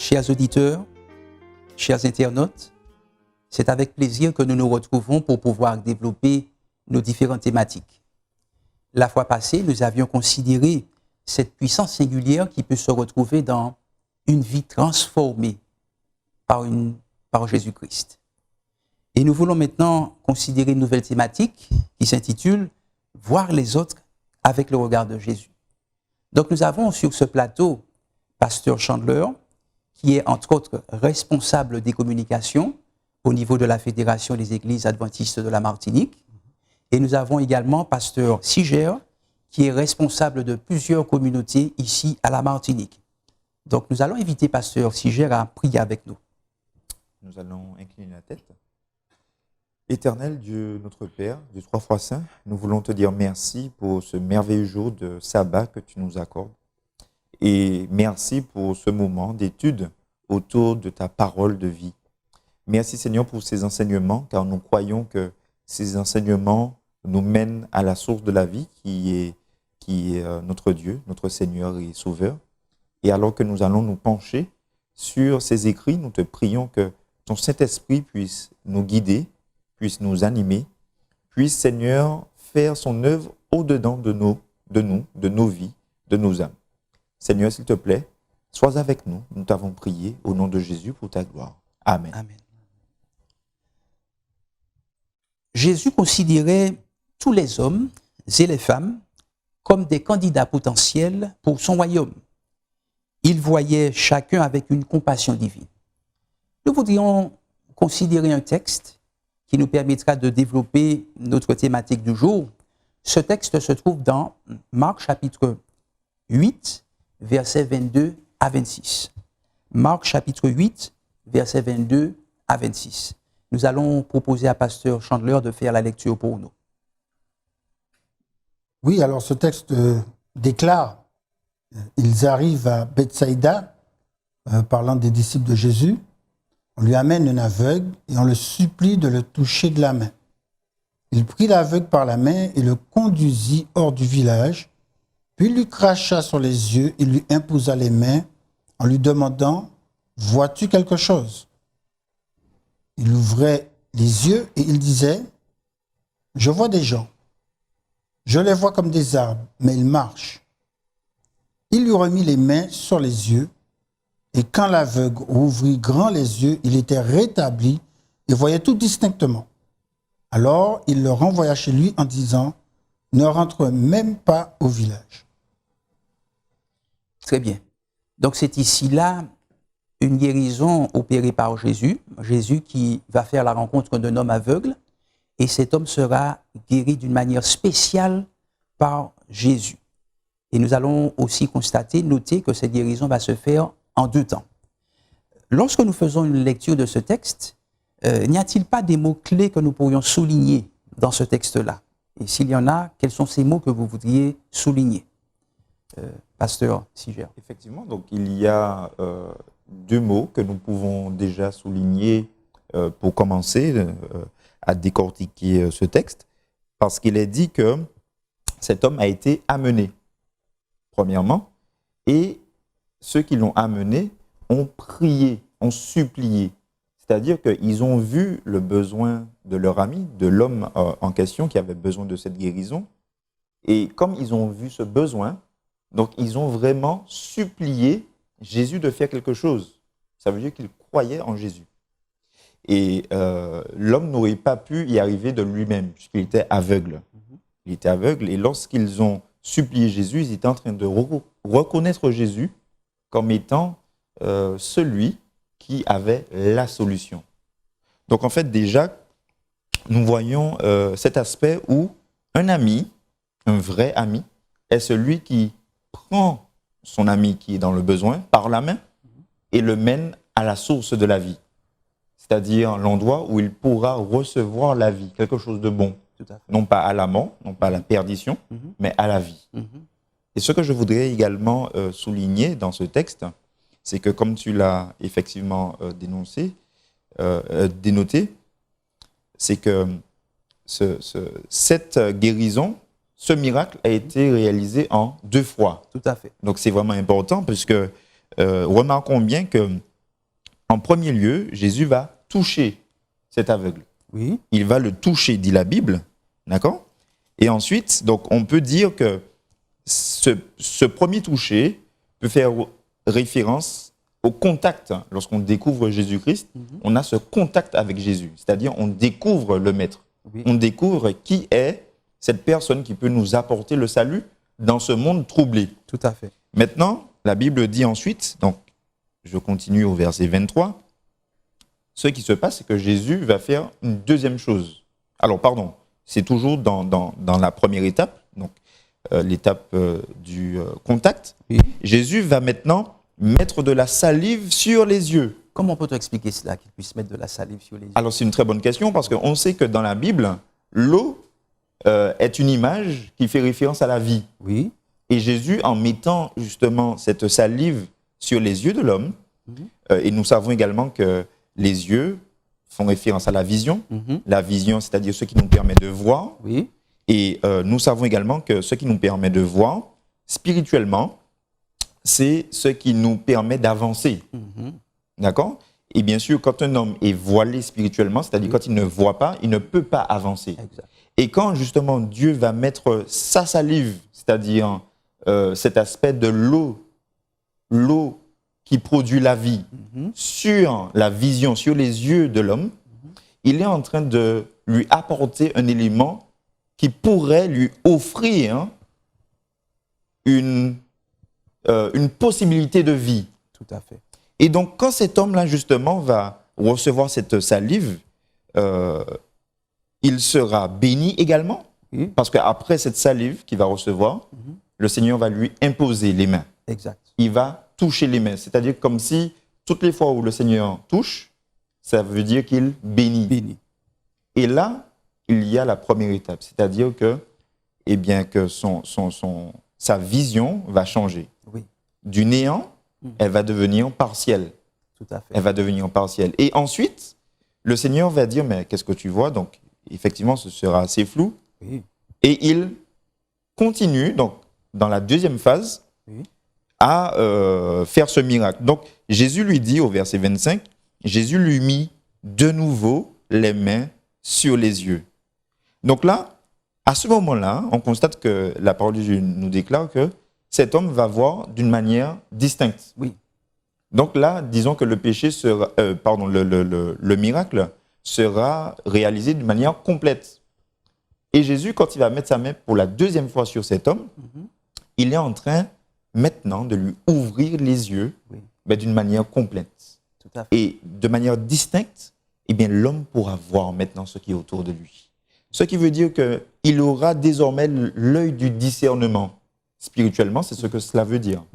Chers auditeurs, chers internautes, c'est avec plaisir que nous nous retrouvons pour pouvoir développer nos différentes thématiques. La fois passée, nous avions considéré cette puissance singulière qui peut se retrouver dans une vie transformée par Jésus-Christ. Et nous voulons maintenant considérer une nouvelle thématique qui s'intitule « Voir les autres avec le regard de Jésus ». Donc nous avons sur ce plateau Pasteur Chandler, qui est entre autres responsable des communications au niveau de la Fédération des Églises Adventistes de la Martinique. Et nous avons également Pasteur Siger, qui est responsable de plusieurs communautés ici à la Martinique. Donc nous allons inviter Pasteur Siger à prier avec nous. Nous allons incliner la tête. Éternel Dieu, notre Père, Dieu trois fois saint, nous voulons te dire merci pour ce merveilleux jour de sabbat que tu nous accordes. Et merci pour ce moment d'étude autour de ta parole de vie. Merci Seigneur pour ces enseignements, car nous croyons que ces enseignements nous mènent à la source de la vie qui est notre Dieu, notre Seigneur et Sauveur. Et alors que nous allons nous pencher sur ces écrits, nous te prions que ton Saint-Esprit puisse nous guider, puisse nous animer, puisse Seigneur faire son œuvre au-dedans de nos vies, de nos âmes. Seigneur, s'il te plaît, sois avec nous. Nous t'avons prié au nom de Jésus pour ta gloire. Amen. Amen. Jésus considérait tous les hommes et les femmes comme des candidats potentiels pour son royaume. Il voyait chacun avec une compassion divine. Nous voudrions considérer un texte qui nous permettra de développer notre thématique du jour. Ce texte se trouve dans Marc chapitre 8, versets 22 à 26. Marc chapitre 8, versets 22 à 26. Nous allons proposer à Pasteur Chandler de faire la lecture pour nous. Oui, alors ce texte déclare, ils arrivent à Bethsaïda, parlant des disciples de Jésus, on lui amène un aveugle et on le supplie de le toucher de la main. Il prit l'aveugle par la main et le conduisit hors du village, puis il lui cracha sur les yeux et lui imposa les mains en lui demandant « Vois-tu quelque chose ?» Il ouvrait les yeux et il disait « Je vois des gens. Je les vois comme des arbres, mais ils marchent. » Il lui remit les mains sur les yeux, et quand l'aveugle ouvrit grand les yeux, il était rétabli et voyait tout distinctement. Alors il le renvoya chez lui en disant « Ne rentre même pas au village. » Très bien. Donc c'est ici-là une guérison opérée par Jésus. Jésus qui va faire la rencontre d'un homme aveugle, et cet homme sera guéri d'une manière spéciale par Jésus. Et nous allons aussi noter que cette guérison va se faire en deux temps. Lorsque nous faisons une lecture de ce texte, n'y a-t-il pas des mots-clés que nous pourrions souligner dans ce texte-là? Et s'il y en a, quels sont ces mots que vous voudriez souligner? Pasteur Siger. Effectivement, donc il y a deux mots que nous pouvons déjà souligner pour commencer à décortiquer ce texte, parce qu'il est dit que cet homme a été amené, premièrement, et ceux qui l'ont amené ont prié, ont supplié. C'est-à-dire qu'ils ont vu le besoin de leur ami, de l'homme en question qui avait besoin de cette guérison. Et comme ils ont vu ce besoin, donc ils ont vraiment supplié Jésus de faire quelque chose. Ça veut dire qu'ils croyaient en Jésus. Et l'homme n'aurait pas pu y arriver de lui-même, puisqu'il était aveugle. Il était aveugle, et lorsqu'ils ont supplié Jésus, ils étaient en train de reconnaître Jésus comme étant celui qui avait la solution. Donc en fait, déjà, nous voyons cet aspect où un ami, un vrai ami, est celui qui prend son ami qui est dans le besoin par la main et le mène à la source de la vie. C'est-à-dire l'endroit où il pourra recevoir la vie, quelque chose de bon. Non pas à la mort, non pas à la perdition, mais à la vie. Et ce que je voudrais également souligner dans ce texte, c'est que comme tu l'as effectivement dénoté, c'est que cette guérison, ce miracle a été réalisé en 2 fois. Tout à fait. Donc c'est vraiment important, puisque remarquons bien que En premier lieu, Jésus va toucher cet aveugle. Oui. Il va le toucher, dit la Bible, d'accord? Et ensuite, donc, on peut dire que ce premier toucher peut faire référence au contact. Lorsqu'on découvre Jésus-Christ, on a ce contact avec Jésus, c'est-à-dire on découvre le Maître. Oui. On découvre qui est cette personne qui peut nous apporter le salut dans ce monde troublé. Tout à fait. Maintenant, la Bible dit ensuite, donc je continue au verset 23, ce qui se passe, c'est que Jésus va faire une deuxième chose. Alors, pardon, c'est toujours dans la première étape, donc l'étape du contact. Oui. Jésus va maintenant mettre de la salive sur les yeux. Comment peut-on expliquer cela, qu'il puisse mettre de la salive sur les yeux? Alors, c'est une très bonne question parce qu'on sait que dans la Bible, l'eau est une image qui fait référence à la vie. Oui. Et Jésus, en mettant justement cette salive sur les yeux de l'homme, et nous savons également que les yeux font référence à la vision. La vision, c'est-à-dire ce qui nous permet de voir. Oui. Et nous savons également que ce qui nous permet de voir, spirituellement, c'est ce qui nous permet d'avancer. D'accord? Et bien sûr, quand un homme est voilé spirituellement, c'est-à-dire quand il ne voit pas, il ne peut pas avancer. Exact. Et quand justement Dieu va mettre sa salive, c'est-à-dire cet aspect de l'eau qui produit la vie, sur la vision, sur les yeux de l'homme, il est en train de lui apporter un élément qui pourrait lui offrir une possibilité de vie. Tout à fait. Et donc, quand cet homme-là, justement, va recevoir cette salive, il sera béni également, Oui. parce qu'après cette salive qu'il va recevoir, le Seigneur va lui imposer les mains. Exact. Il va toucher les mains, c'est-à-dire comme si toutes les fois où le Seigneur touche, ça veut dire qu'il bénit. Béni. Et là, il y a la première étape, c'est-à-dire que, eh bien, que sa vision va changer. Oui. Du néant, elle va devenir partielle. Tout à fait. Elle va devenir partielle. Et ensuite, le Seigneur va dire, mais qu'est-ce que tu vois? Donc, effectivement, ce sera assez flou. Oui. Et il continue, donc, dans la deuxième phase, Oui. à faire ce miracle. Donc, Jésus lui dit, au verset 25, Jésus lui mit de nouveau les mains sur les yeux. Donc là, à ce moment-là, on constate que la parole de Dieu nous déclare que cet homme va voir d'une manière distincte. Oui. Donc là, disons que le péché sera, le miracle sera réalisé d'une manière complète. Et Jésus, quand il va mettre sa main pour la deuxième fois sur cet homme, il est en train maintenant de lui ouvrir les yeux, Oui. mais d'une manière complète. Tout à fait. Et de manière distincte, eh bien, l'homme pourra voir maintenant ce qui est autour de lui. Ce qui veut dire qu'il aura désormais l'œil du discernement. Spirituellement, c'est ce que cela veut dire.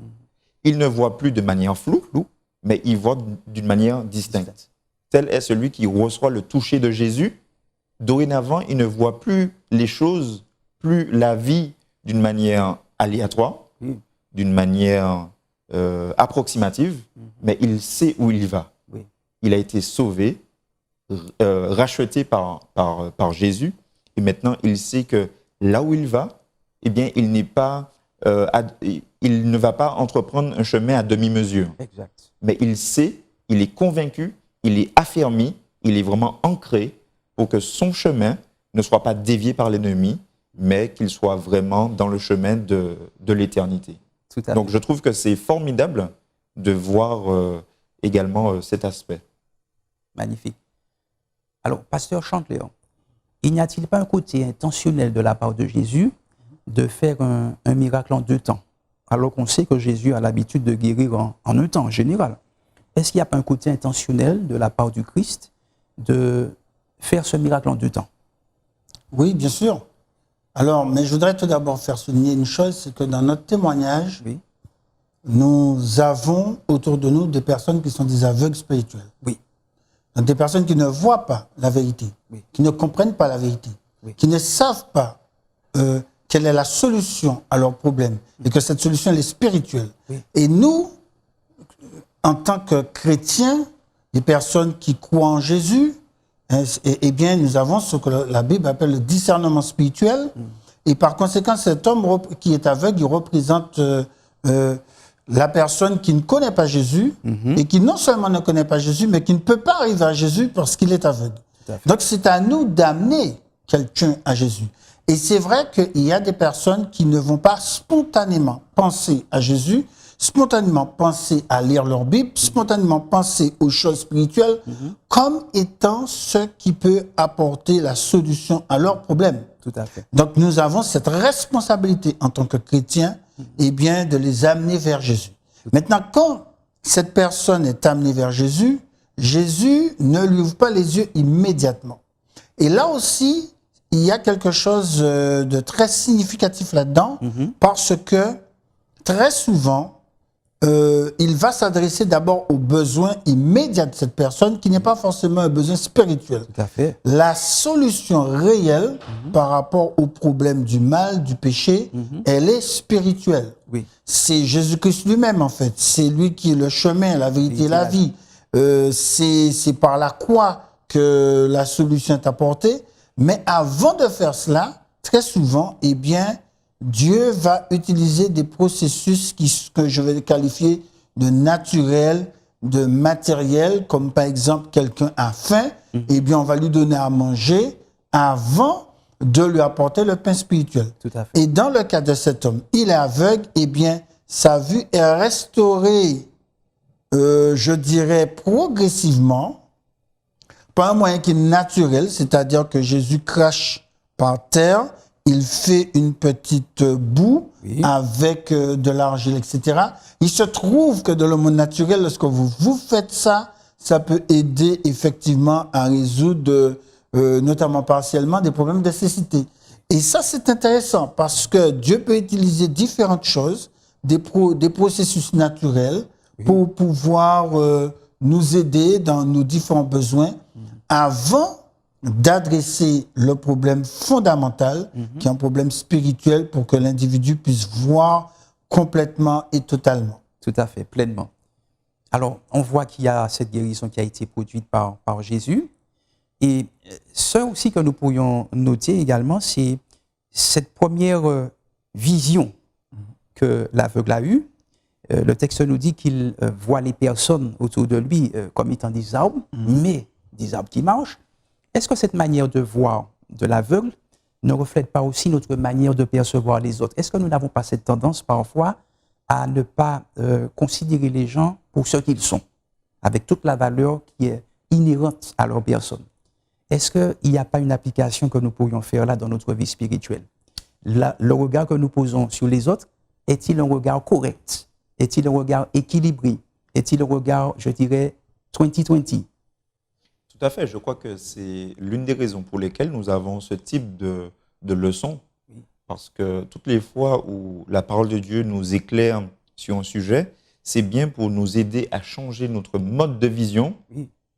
Il ne voit plus de manière floue, mais il voit d'une manière distincte. Tel est celui qui reçoit le toucher de Jésus. Dorénavant, il ne voit plus les choses, plus la vie d'une manière aléatoire, d'une manière approximative, mais il sait où il va. Oui. Il a été sauvé, racheté par Jésus, et maintenant il sait que là où il va, eh bien, il ne va pas entreprendre un chemin à demi-mesure. Exact. Mais il sait, il est convaincu, il est affermi, il est vraiment ancré pour que son chemin ne soit pas dévié par l'ennemi, mais qu'il soit vraiment dans le chemin de l'éternité. Tout à Donc fait. je trouve que c'est formidable de voir également cet aspect. Magnifique. Alors, pasteur Chantléon, il n'y a-t-il pas un côté intentionnel de la part de Jésus de faire un miracle en 2 temps, alors qu'on sait que Jésus a l'habitude de guérir en 1 temps en général? Est-ce qu'il n'y a pas un côté intentionnel de la part du Christ de faire ce miracle en 2 temps? Oui, bien sûr. Alors, mais je voudrais tout d'abord faire souligner une chose, c'est que dans notre témoignage, Oui. nous avons autour de nous des personnes qui sont des aveugles spirituels. Oui. Donc, des personnes qui ne voient pas la vérité, Oui. qui ne comprennent pas la vérité, Oui. qui ne savent pas quelle est la solution à leurs problèmes et que cette solution elle est spirituelle. Oui. Et nous, en tant que chrétiens, des personnes qui croient en Jésus, eh bien, nous avons ce que la Bible appelle le discernement spirituel. Et par conséquent, cet homme qui est aveugle, il représente la personne qui ne connaît pas Jésus et qui non seulement ne connaît pas Jésus, mais qui ne peut pas arriver à Jésus parce qu'il est aveugle. Donc c'est à nous d'amener quelqu'un à Jésus. Et c'est vrai qu'il y a des personnes qui ne vont pas spontanément penser à Jésus, spontanément penser à lire leur Bible, spontanément penser aux choses spirituelles comme étant ce qui peut apporter la solution à leurs problèmes. Tout à fait. Donc nous avons cette responsabilité en tant que chrétiens, eh bien, de les amener vers Jésus. Maintenant, quand cette personne est amenée vers Jésus, Jésus ne lui ouvre pas les yeux immédiatement. Et là aussi, il y a quelque chose de très significatif là-dedans, parce que très souvent, il va s'adresser d'abord aux besoins immédiats de cette personne, qui n'est pas forcément un besoin spirituel. Tout à fait. La solution réelle par rapport au problème du mal, du péché, elle est spirituelle. Oui. C'est Jésus-Christ lui-même, en fait. C'est lui qui est le chemin, la vérité et la vie. C'est par la croix que la solution est apportée. Mais avant de faire cela, très souvent, eh bien, Dieu va utiliser des processus que je vais qualifier de naturels, de matériels, comme par exemple quelqu'un a faim, eh bien on va lui donner à manger avant de lui apporter le pain spirituel. Tout à fait. Et dans le cas de cet homme, il est aveugle, eh bien sa vue est restaurée, je dirais progressivement, par un moyen qui est naturel, c'est-à-dire que Jésus crache par terre, il fait une petite boue avec de l'argile, etc. Il se trouve que dans le monde naturel, lorsque vous faites ça, ça peut aider effectivement à résoudre, notamment partiellement, des problèmes de cécité. Et ça, c'est intéressant parce que Dieu peut utiliser différentes choses, des processus naturels pour pouvoir nous aider dans nos différents besoins avant d'adresser le problème fondamental, qui est un problème spirituel, pour que l'individu puisse voir complètement et totalement. Tout à fait, pleinement. Alors, on voit qu'il y a cette guérison qui a été produite par Jésus. Et ce aussi que nous pourrions noter également, c'est cette première vision que l'aveugle a eue. Le texte nous dit qu'il voit les personnes autour de lui comme étant des arbres, mais des arbres qui marchent. Est-ce que cette manière de voir de l'aveugle ne reflète pas aussi notre manière de percevoir les autres? Est-ce que nous n'avons pas cette tendance parfois à ne pas considérer les gens pour ce qu'ils sont, avec toute la valeur qui est inhérente à leur personne? Est-ce qu'il n'y a pas une application que nous pourrions faire là dans notre vie spirituelle? Le regard que nous posons sur les autres, est-il un regard correct? Est-il un regard équilibré? Est-il un regard, je dirais, 20-20? Tout à fait. Je crois que c'est l'une des raisons pour lesquelles nous avons ce type de leçon. Parce que toutes les fois où la parole de Dieu nous éclaire sur un sujet, c'est bien pour nous aider à changer notre mode de vision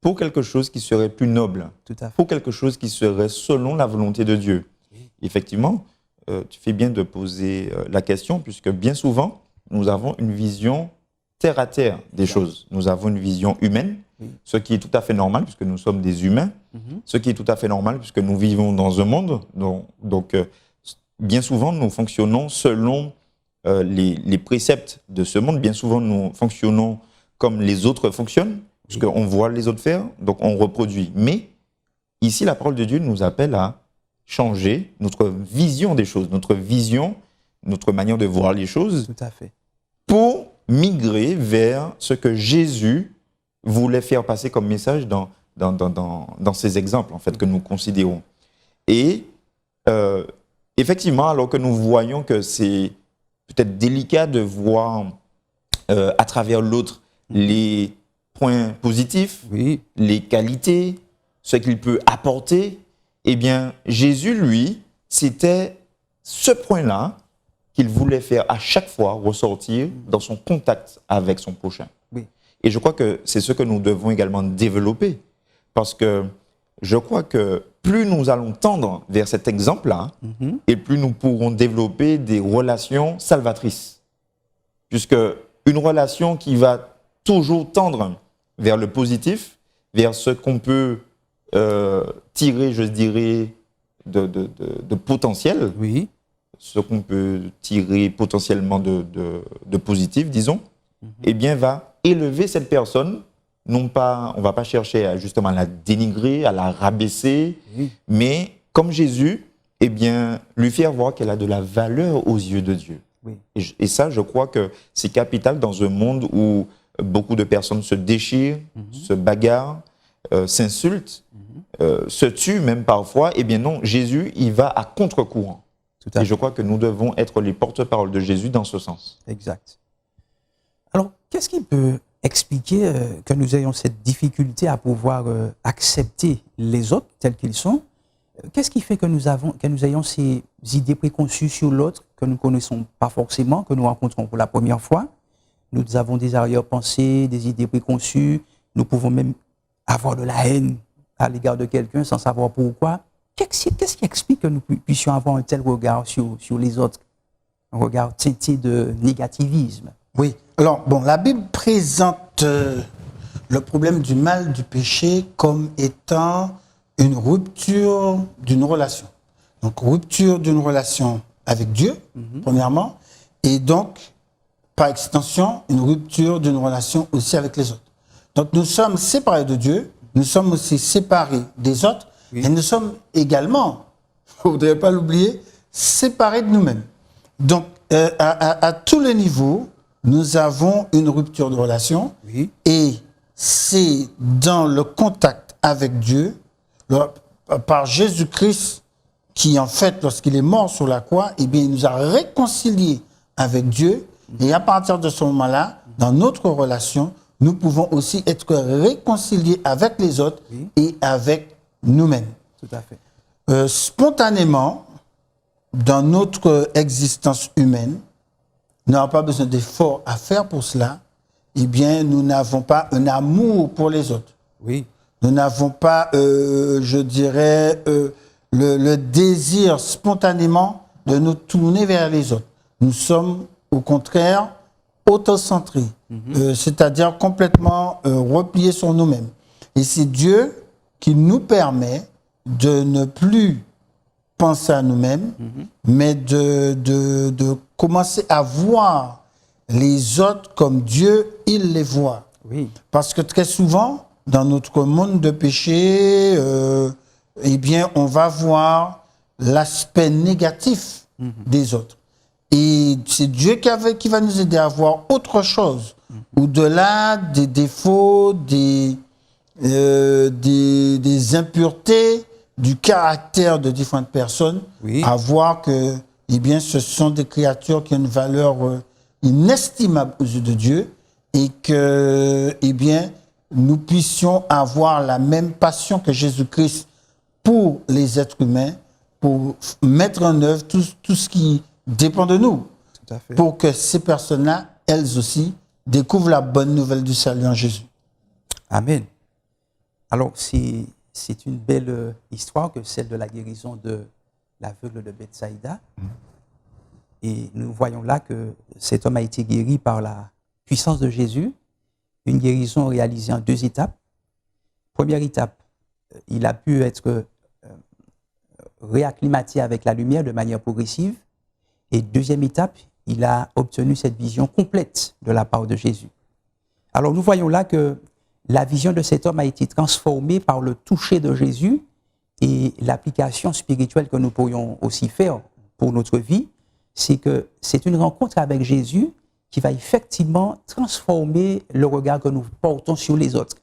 pour quelque chose qui serait plus noble, pour quelque chose qui serait selon la volonté de Dieu. Effectivement, tu fais bien de poser la question, puisque bien souvent, nous avons une vision terre à terre des choses. Nous avons une vision humaine, ce qui est tout à fait normal, puisque nous sommes des humains, ce qui est tout à fait normal, puisque nous vivons dans un monde. Donc bien souvent, nous fonctionnons selon les préceptes de ce monde. Bien souvent, nous fonctionnons comme les autres fonctionnent, puisqu'on voit les autres faire, donc on reproduit. Mais ici, la parole de Dieu nous appelle à changer notre vision des choses, notre vision, notre manière de voir les choses, tout à fait, pour migrer vers ce que Jésus voulait faire passer comme message dans ces exemples en fait, que nous considérons. Et effectivement, alors que nous voyons que c'est peut-être délicat de voir à travers l'autre les points positifs, les qualités, ce qu'il peut apporter, eh bien, Jésus, lui, c'était ce point-là qu'il voulait faire à chaque fois ressortir dans son contact avec son prochain. Et je crois que c'est ce que nous devons également développer, parce que je crois que plus nous allons tendre vers cet exemple-là, et plus nous pourrons développer des relations salvatrices. Puisque une relation qui va toujours tendre vers le positif, vers ce qu'on peut tirer, je dirais, de potentiel, ce qu'on peut tirer potentiellement de positif, disons, eh bien, va élever cette personne. Non pas, on ne va pas chercher à justement la dénigrer, à la rabaisser, mais comme Jésus, eh bien, lui faire voir qu'elle a de la valeur aux yeux de Dieu. Oui. Et ça, je crois que c'est capital dans un monde où beaucoup de personnes se déchirent, se bagarrent, s'insultent, se tuent même parfois. Eh bien non, Jésus, il va à contre-courant. Et je crois que nous devons être les porte-parole de Jésus dans ce sens. Exact. Alors, qu'est-ce qui peut expliquer que nous ayons cette difficulté à pouvoir accepter les autres tels qu'ils sont? Qu'est-ce qui fait que nous ayons ces idées préconçues sur l'autre que nous ne connaissons pas forcément, que nous rencontrons pour la première fois? Nous avons des arrière-pensées, des idées préconçues. Nous pouvons même avoir de la haine à l'égard de quelqu'un sans savoir pourquoi. Qu'est-ce qui explique que nous puissions avoir un tel regard sur les autres? Un regard teinté de négativisme. Oui. Alors, bon, la Bible présente le problème du mal, du péché, comme étant une rupture d'une relation. Donc, rupture d'une relation avec Dieu, premièrement, et donc, par extension, une rupture d'une relation aussi avec les autres. Donc, nous sommes séparés de Dieu, nous sommes aussi séparés des autres, et nous sommes également, il ne faudrait pas l'oublier, séparés de nous-mêmes. Donc, à tous les niveaux, nous avons une rupture de relation, et c'est dans le contact avec Dieu, par Jésus-Christ, qui en fait, lorsqu'il est mort sur la croix, eh bien, il nous a réconciliés avec Dieu. Et à partir de ce moment-là, dans notre relation, nous pouvons aussi être réconciliés avec les autres et avec nous-mêmes. Tout à fait. Spontanément, dans notre existence humaine, nous n'avons pas besoin d'efforts à faire pour cela. Eh bien, nous n'avons pas un amour pour les autres. Oui. Nous n'avons pas, je dirais, le désir spontanément de nous tourner vers les autres. Nous sommes, au contraire, autocentrés, c'est-à-dire complètement repliés sur nous-mêmes. Et c'est Dieu qui nous permet de ne plus penser à nous-mêmes, mais de commencer à voir les autres comme Dieu, il les voit. Oui. Parce que très souvent, dans notre monde de péché, eh bien, on va voir l'aspect négatif des autres. Et c'est Dieu qui va nous aider à voir autre chose, au-delà des défauts, des impuretés, du caractère de différentes personnes, à voir que, eh bien, ce sont des créatures qui ont une valeur inestimable aux yeux de Dieu, et que, eh bien, nous puissions avoir la même passion que Jésus-Christ pour les êtres humains, pour mettre en œuvre tout ce qui dépend de nous, Tout à fait. pour que ces personnes-là, elles aussi, découvrent la bonne nouvelle du salut en Jésus. Amen. Alors, c'est une belle histoire que celle de la guérison de l'aveugle de Bethsaïda. Et nous voyons là que cet homme a été guéri par la puissance de Jésus, une guérison réalisée en 2 étapes. Première étape, il a pu être réacclimaté avec la lumière de manière progressive. Et deuxième étape, il a obtenu cette vision complète de la part de Jésus. Alors nous voyons là que la vision de cet homme a été transformée par le toucher de Jésus et l'application spirituelle que nous pourrions aussi faire pour notre vie, c'est que c'est une rencontre avec Jésus qui va effectivement transformer le regard que nous portons sur les autres.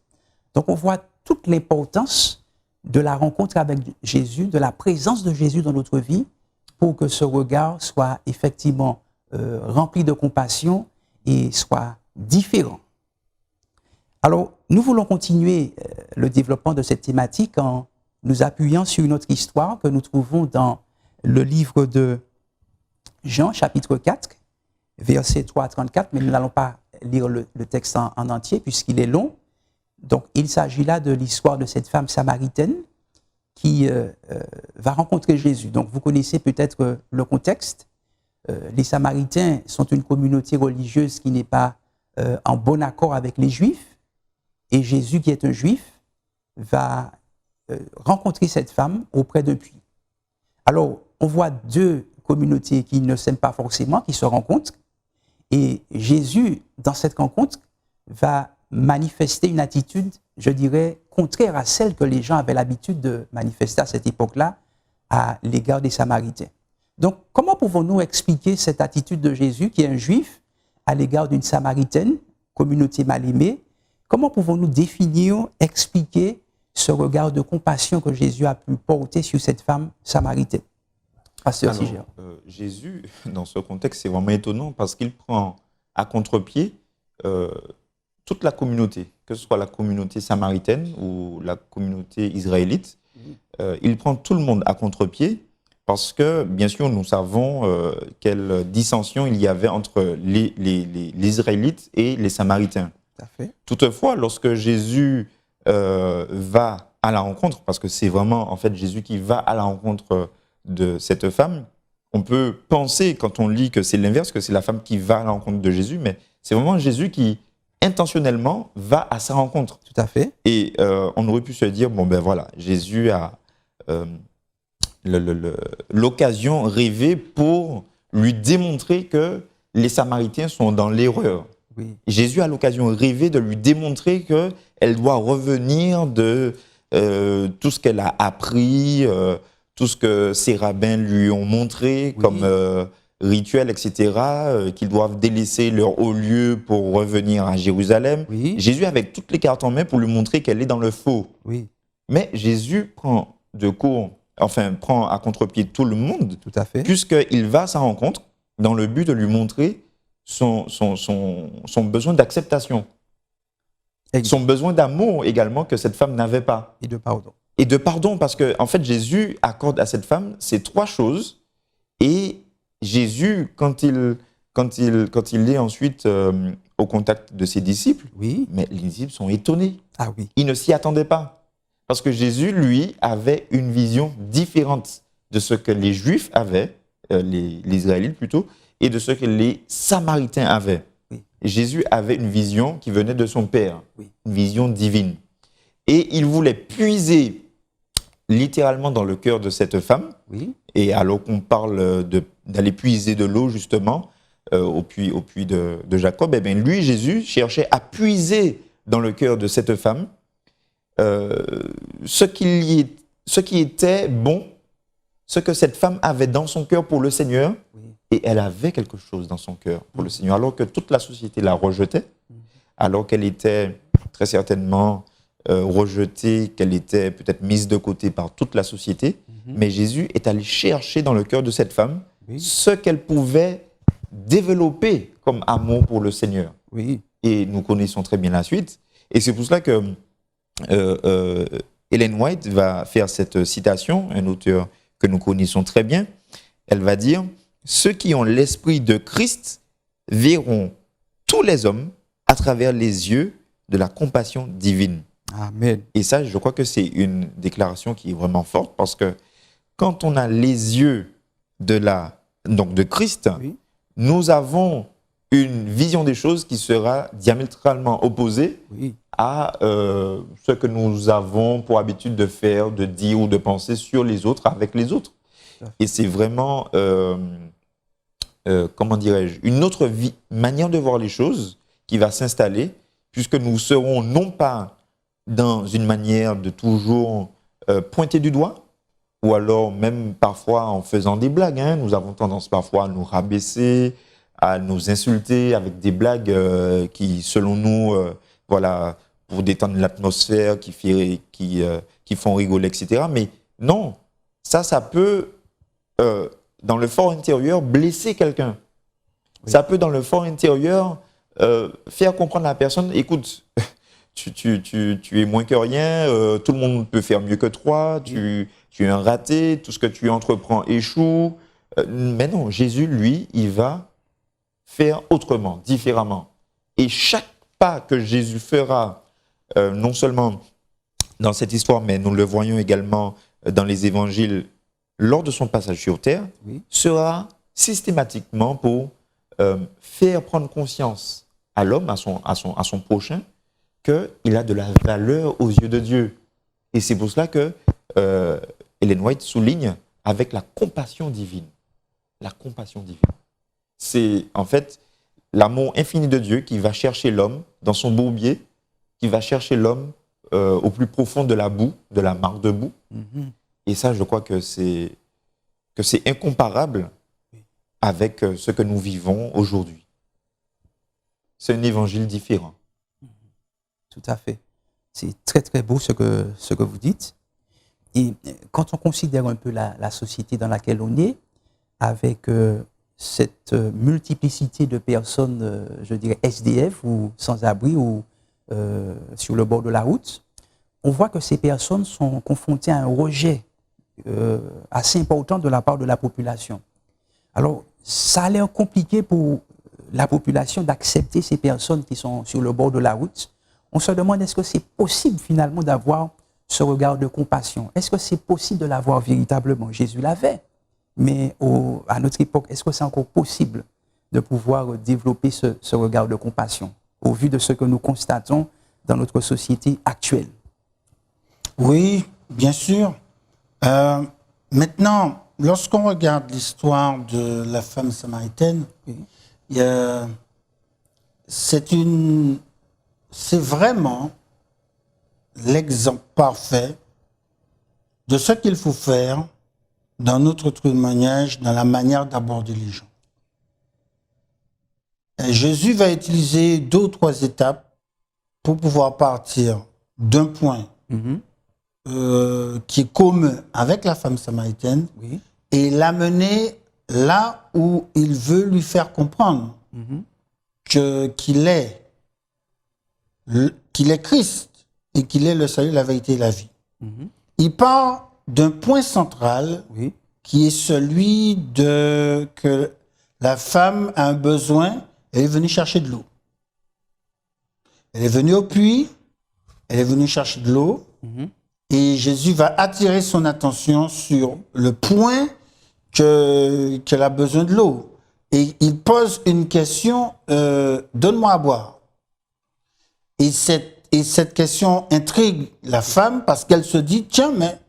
Donc on voit toute l'importance de la rencontre avec Jésus, de la présence de Jésus dans notre vie, pour que ce regard soit effectivement rempli de compassion et soit différent. Alors, nous voulons continuer le développement de cette thématique en nous appuyant sur une autre histoire que nous trouvons dans le livre de Jean, chapitre 4, versets 3 à 34, mais nous n'allons pas lire le texte en entier puisqu'il est long. Donc, il s'agit là de l'histoire de cette femme samaritaine qui va rencontrer Jésus. Donc, vous connaissez peut-être le contexte. Les Samaritains sont une communauté religieuse qui n'est pas en bon accord avec les Juifs. Et Jésus, qui est un Juif, va rencontrer cette femme auprès d'un puits. Alors, on voit 2 communautés qui ne s'aiment pas forcément, qui se rencontrent. Et Jésus, dans cette rencontre, va manifester une attitude, je dirais, contraire à celle que les gens avaient l'habitude de manifester à cette époque-là à l'égard des Samaritains. Donc, comment pouvons-nous expliquer cette attitude de Jésus, qui est un juif, à l'égard d'une Samaritaine, communauté mal aimée? Comment pouvons-nous définir, expliquer ce regard de compassion que Jésus a pu porter sur cette femme samaritaine? Pasteur Siger. Jésus, dans ce contexte, c'est vraiment étonnant parce qu'il prend à contre-pied toute la communauté, que ce soit la communauté samaritaine ou la communauté israélite. Il prend tout le monde à contre-pied parce que, bien sûr, nous savons quelle dissension il y avait entre les Israélites et les Samaritains. Tout à fait. Toutefois, lorsque Jésus va à la rencontre, parce que c'est vraiment en fait Jésus qui va à la rencontre de cette femme, on peut penser quand on lit que c'est l'inverse, que c'est la femme qui va à la rencontre de Jésus, mais c'est vraiment Jésus qui intentionnellement va à sa rencontre. Tout à fait. Et on aurait pu se dire, bon ben voilà, Jésus a l'occasion rêvée pour lui démontrer que les Samaritains sont dans l'erreur. Oui. Jésus a l'occasion rêvée de lui démontrer qu'elle doit revenir de tout ce qu'elle a appris, tout ce que ses rabbins lui ont montré comme rituel, etc., qu'ils doivent délaisser leur haut lieu pour revenir à Jérusalem. Oui. Jésus avec toutes les cartes en main pour lui montrer qu'elle est dans le faux. Oui. Mais Jésus prend à contre-pied tout le monde, Tout à fait. puisqu'il va à sa rencontre dans le but de lui montrer son besoin d'acceptation, son besoin d'amour également que cette femme n'avait pas. Et de pardon. Et de pardon, parce que en fait, Jésus accorde à cette femme ces trois choses. Et Jésus, quand il est ensuite au contact de ses disciples, Oui. mais les disciples sont étonnés. Ah oui. Ils ne s'y attendaient pas. Parce que Jésus, lui, avait une vision différente de ce que les Juifs avaient, les Israélites plutôt, et de ce que les Samaritains avaient. Oui. Jésus avait une vision qui venait de son Père, Oui. une vision divine. Et il voulait puiser littéralement dans le cœur de cette femme. Oui. Et alors qu'on parle d'aller puiser de l'eau, justement, au puits de Jacob, eh bien, lui, Jésus, cherchait à puiser dans le cœur de cette femme ce qui était bon, ce que cette femme avait dans son cœur pour le Seigneur. Oui. Et elle avait quelque chose dans son cœur pour le Seigneur, alors que toute la société la rejetait, alors qu'elle était très certainement rejetée, qu'elle était peut-être mise de côté par toute la société. Mais Jésus est allé chercher dans le cœur de cette femme ce qu'elle pouvait développer comme amour pour le Seigneur. Oui. Et nous connaissons très bien la suite. Et c'est pour cela que Ellen White va faire cette citation, un auteur que nous connaissons très bien. Elle va dire « Ceux qui ont l'esprit de Christ verront tous les hommes à travers les yeux de la compassion divine. » Amen. Et ça, je crois que c'est une déclaration qui est vraiment forte parce que quand on a les yeux de Christ, Oui. nous avons une vision des choses qui sera diamétralement opposée Oui. à ce que nous avons pour habitude de faire, de dire ou de penser sur les autres, avec les autres. Et c'est vraiment, comment dirais-je, une autre manière de voir les choses qui va s'installer, puisque nous serons non pas dans une manière de toujours pointer du doigt, ou alors même parfois en faisant des blagues. Nous avons tendance parfois à nous rabaisser, à nous insulter avec des blagues qui, selon nous, voilà, pour détendre l'atmosphère, qui font rigoler, etc. Mais non, ça peut, dans le fort intérieur, blesser quelqu'un. Oui. Ça peut, dans le fort intérieur, faire comprendre à la personne, écoute, tu es moins que rien, tout le monde peut faire mieux que toi, tu es un raté, tout ce que tu entreprends échoue. Mais non, Jésus, lui, il va faire autrement, différemment. Et chaque pas que Jésus fera, non seulement dans cette histoire, mais nous le voyons également dans les évangiles, lors de son passage sur terre, sera systématiquement pour faire prendre conscience à l'homme, à son prochain, qu'il a de la valeur aux yeux de Dieu. Et c'est pour cela que Ellen White souligne avec la compassion divine. La compassion divine. C'est en fait l'amour infini de Dieu qui va chercher l'homme dans son bourbier, qui va chercher l'homme au plus profond de la boue, de la mare de boue. Et ça, je crois que c'est incomparable avec ce que nous vivons aujourd'hui. C'est un évangile différent. Tout à fait. C'est très, très beau ce que vous dites. Et quand on considère un peu la société dans laquelle on est, avec cette multiplicité de personnes, je dirais SDF ou sans-abri ou sur le bord de la route, on voit que ces personnes sont confrontées à un rejet assez important de la part de la population. Alors, ça a l'air compliqué pour la population d'accepter ces personnes qui sont sur le bord de la route. On se demande, est-ce que c'est possible finalement d'avoir ce regard de compassion? Est-ce que c'est possible de l'avoir véritablement? Jésus l'avait. Mais à notre époque, est-ce que c'est encore possible de pouvoir développer ce regard de compassion au vu de ce que nous constatons dans notre société actuelle? Oui, bien sûr. Maintenant, lorsqu'on regarde l'histoire de la femme samaritaine, c'est vraiment l'exemple parfait de ce qu'il faut faire dans notre témoignage, dans la manière d'aborder les gens. Et Jésus va utiliser 2 ou 3 étapes pour pouvoir partir d'un point qui est commun avec la femme samaritaine et l'amener là où il veut lui faire comprendre qu'il est Christ et qu'il est le salut, la vérité et la vie. Il part d'un point central qui est celui que la femme a un besoin, elle est venue chercher de l'eau. Elle est venue au puits, elle est venue chercher de l'eau, et Jésus va attirer son attention sur le point qu'elle a besoin de l'eau. Et il pose une question, donne-moi à boire. Et cette question intrigue la femme parce qu'elle se dit, tiens, mais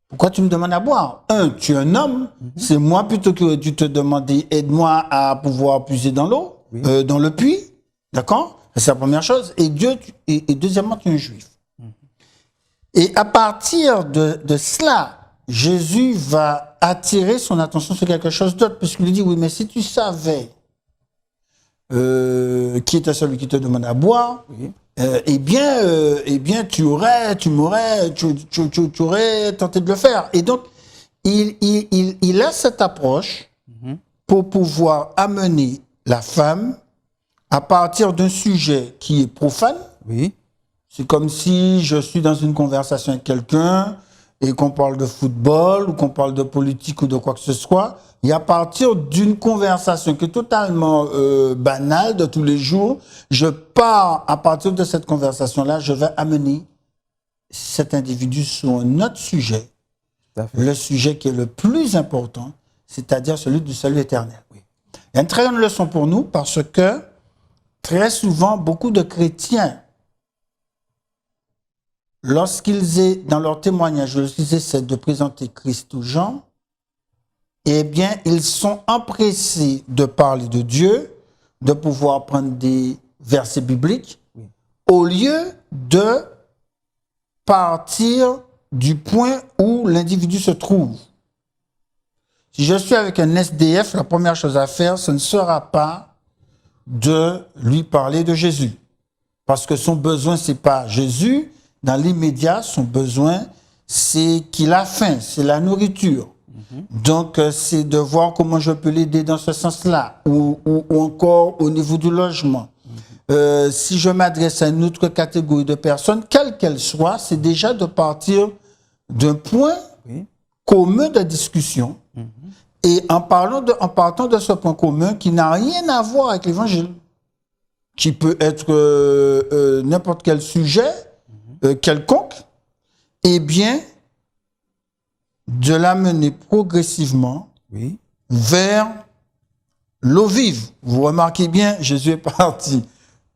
pourquoi tu me demandes à boire? Tu es un homme, c'est moi plutôt que tu te demandes, aide-moi à pouvoir puiser dans l'eau, dans le puits, d'accord? C'est la première chose. Et deuxièmement, tu es un juif. Et à partir de cela, Jésus va attirer son attention sur quelque chose d'autre, puisqu'il lui dit, oui, mais si tu savais qui était celui qui te demande à boire, eh bien, tu aurais tenté de le faire. Et donc, il a cette approche pour pouvoir amener la femme à partir d'un sujet qui est profane. C'est comme si je suis dans une conversation avec quelqu'un et qu'on parle de football ou qu'on parle de politique ou de quoi que ce soit. Et à partir d'une conversation qui est totalement banale de tous les jours, je pars à partir de cette conversation-là, je vais amener cet individu sur un autre sujet, le sujet qui est le plus important, c'est-à-dire celui du salut éternel. Il y a une très grande leçon pour nous parce que très souvent, beaucoup de chrétiens, lorsqu'ils dans leur témoignage, lorsqu'ils essaient de présenter Christ aux gens, eh bien, ils sont empressés de parler de Dieu, de pouvoir prendre des versets bibliques, au lieu de partir du point où l'individu se trouve. Si je suis avec un SDF, la première chose à faire, ce ne sera pas de lui parler de Jésus. Parce que son besoin, ce n'est pas Jésus. Dans l'immédiat, son besoin, c'est qu'il a faim, c'est la nourriture. Donc, c'est de voir comment je peux l'aider dans ce sens-là, ou encore au niveau du logement. Si je m'adresse à une autre catégorie de personnes, quelle qu'elle soit, c'est déjà de partir d'un point commun de discussion, et en partant de ce point commun qui n'a rien à voir avec l'évangile, qui peut être n'importe quel sujet, quelconque, eh bien, de l'amener progressivement vers l'eau vive. Vous remarquez bien, Jésus est parti.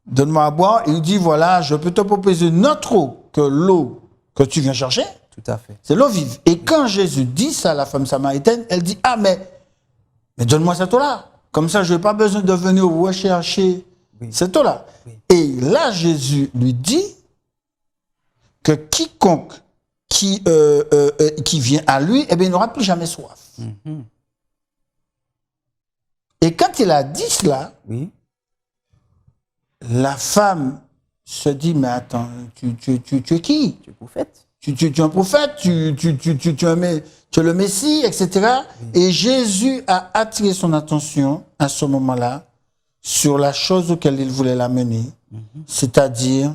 Donne-moi à boire. Il dit, voilà, je peux te proposer une autre eau que l'eau que tu viens chercher. Tout à fait. C'est l'eau vive. Et quand Jésus dit ça à la femme samaritaine, elle dit, ah, mais donne-moi cette eau-là. Comme ça, je n'ai pas besoin de venir rechercher cette eau-là. Oui. Et là, Jésus lui dit que quiconque qui vient à lui, eh bien, il n'aura plus jamais soif. Mhm. Et quand il a dit cela, Oui. la femme se dit, mais attends, tu es qui? Tu es prophète. Tu es un prophète, tu es le Messie, etc. Et Jésus a attiré son attention à ce moment-là sur la chose auquel il voulait l'amener, c'est-à-dire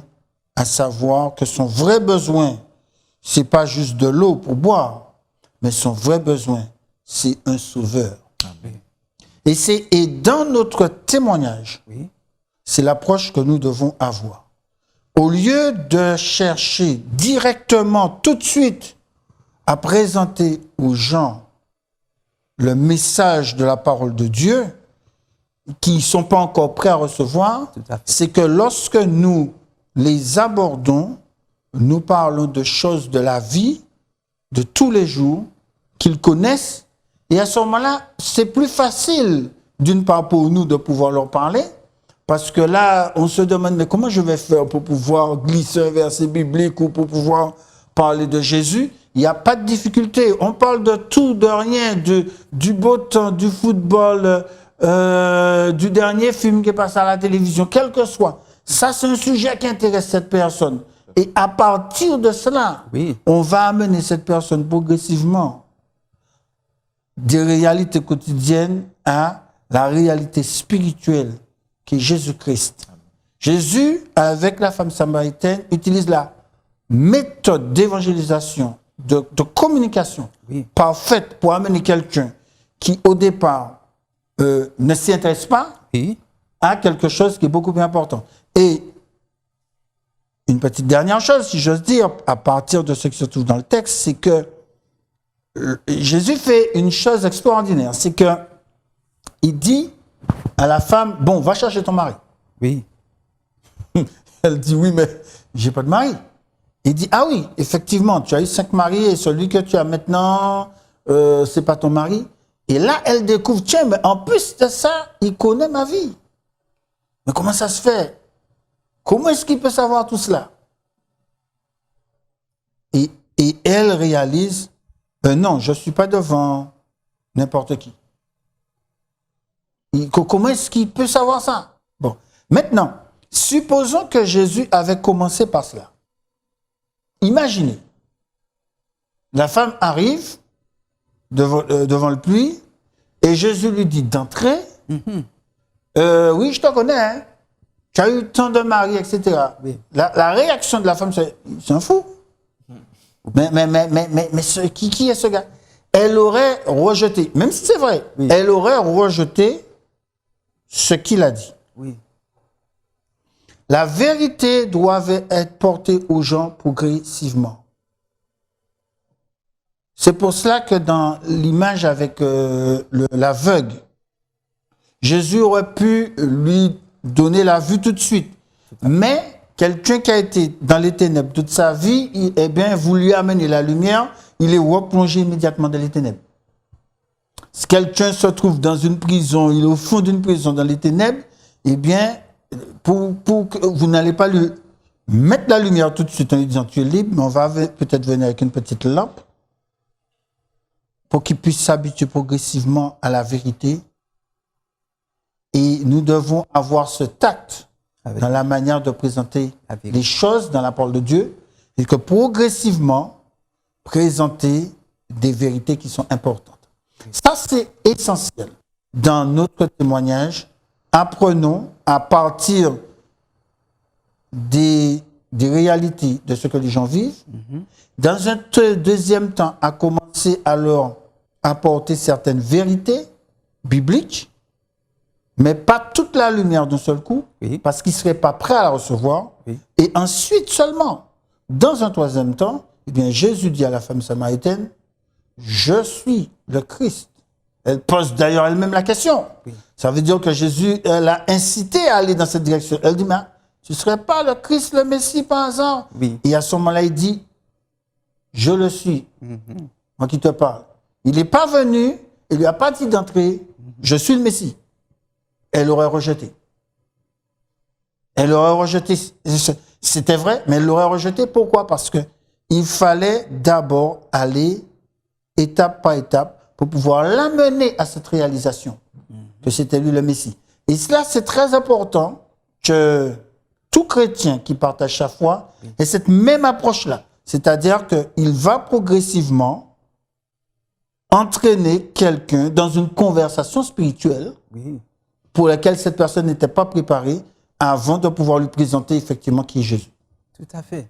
à savoir que son vrai besoin, c'est pas juste de l'eau pour boire, mais son vrai besoin, c'est un sauveur. Amen. Et dans notre témoignage, Oui. c'est l'approche que nous devons avoir. Au lieu de chercher directement, tout de suite, à présenter aux gens le message de la parole de Dieu, qui ne sont pas encore prêts à recevoir, Tout à fait. c'est que lorsque nous les abordons, nous parlons de choses de la vie, de tous les jours, qu'ils connaissent, et à ce moment-là, c'est plus facile, d'une part pour nous, de pouvoir leur parler, parce que là, on se demande, mais comment je vais faire pour pouvoir glisser un verset biblique ou pour pouvoir parler de Jésus? Il n'y a pas de difficulté. On parle de tout, de rien, du beau temps, du football, du dernier film qui est passé à la télévision, quel que soit. Ça, c'est un sujet qui intéresse cette personne. Et à partir de cela, Oui. on va amener cette personne progressivement des réalités quotidiennes à la réalité spirituelle qui est Jésus-Christ. Jésus, avec la femme samaritaine, utilise la méthode d'évangélisation, de communication Oui. parfaite pour amener quelqu'un qui, au départ, ne s'y intéresse pas Oui. à quelque chose qui est beaucoup plus important. Et une petite dernière chose, si j'ose dire, à partir de ce qui se trouve dans le texte, c'est que Jésus fait une chose extraordinaire, c'est que il dit à la femme, bon, va chercher ton mari. Oui. Elle dit, oui, mais j'ai pas de mari. Il dit, ah oui, effectivement, tu as eu 5 maris et celui que tu as maintenant, c'est pas ton mari. Et là, elle découvre, tiens, mais en plus de ça, il connaît ma vie. Mais comment ça se fait? Comment est-ce qu'il peut savoir tout cela? Et elle réalise, non, je ne suis pas devant n'importe qui. Comment est-ce qu'il peut savoir ça? Bon, maintenant, supposons que Jésus avait commencé par cela. Imaginez, la femme arrive devant le puits et Jésus lui dit d'entrer. Oui, je te connais, hein? Tu as eu tant de maris, etc. Oui. La réaction de la femme, c'est un fou. Mais qui est ce gars? Elle aurait rejeté, même si c'est vrai, Oui. elle aurait rejeté ce qu'il a dit. Oui. La vérité doit être portée aux gens progressivement. C'est pour cela que dans l'image avec l'aveugle, Jésus aurait pu lui donner la vue tout de suite. Mais quelqu'un qui a été dans les ténèbres toute sa vie, eh bien, vous lui amenez la lumière, il est replongé immédiatement dans les ténèbres. Si quelqu'un se trouve dans une prison, il est au fond d'une prison dans les ténèbres, eh bien, pour que vous n'allez pas lui mettre la lumière tout de suite en lui disant tu es libre, mais on va peut-être venir avec une petite lampe pour qu'il puisse s'habituer progressivement à la vérité. Et nous devons avoir ce tact dans la manière de présenter les choses dans la parole de Dieu et que progressivement présenter des vérités qui sont importantes. Ça, c'est essentiel. Dans notre témoignage, apprenons à partir des réalités de ce que les gens vivent. Dans un deuxième temps, à commencer à leur apporter certaines vérités bibliques, mais pas toute la lumière d'un seul coup, parce qu'ils ne seraient pas prêts à la recevoir. Et ensuite seulement, dans un troisième temps, eh bien, Jésus dit à la femme samaritaine, je suis le Christ. Elle pose d'ailleurs elle-même la question. Ça veut dire que Jésus l'a incité à aller dans cette direction. Elle dit, mais tu ne serais pas le Christ, le Messie, par hasard? Et à ce moment-là, il dit, je le suis. Moi qui te parle. Il n'est pas venu, il ne lui a pas dit d'entrer, je suis le Messie. elle l'aurait rejeté. Elle l'aurait rejeté. C'était vrai, mais elle l'aurait rejeté. Pourquoi? Parce que il fallait d'abord aller étape par étape pour pouvoir l'amener à cette réalisation que c'était lui le Messie. Et cela, c'est très important que tout chrétien qui partage sa foi ait cette même approche-là. C'est-à-dire qu'il va progressivement entraîner quelqu'un dans une conversation spirituelle pour laquelle cette personne n'était pas préparée avant de pouvoir lui présenter effectivement qui est Jésus. Tout à fait.